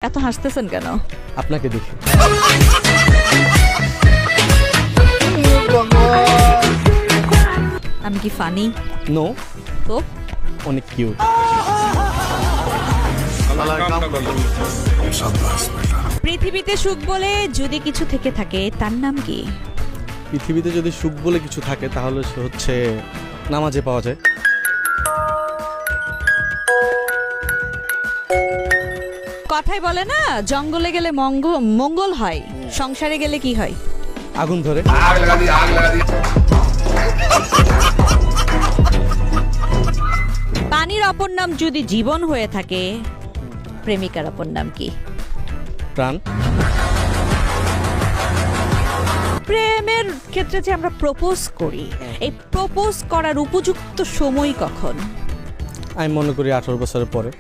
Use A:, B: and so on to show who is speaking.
A: এত হাসতেছেন কেন?
B: আপনাকে দেখি।
A: আমি কি ফানি?
B: নো,
A: তো
B: অনেক কিউট।
A: পৃথিবীতে সুখ বলে যদি কিছু থেকে থাকে তার নাম কি?
B: পৃথিবীতে যদি সুখ বলে কিছু থাকে তাহলে সে হচ্ছে নামাজে পাওয়া যায়।
A: কথাই বলে না, জঙ্গলে গেলে মঙ্গল হয়, সংসারে গেলে কি হয়?
B: আগুন ধরে।
A: পানির অপর নাম যদি জীবন হয়ে থাকে, প্রেমিকার অপর নাম কি?
B: প্রাণ।
A: প্রেমের ক্ষেত্রে যে আমরা প্রপোজ করি, এই প্রপোজ করার উপযুক্ত সময় কখন?
B: আমি মনে করি 18 বছরের পরে।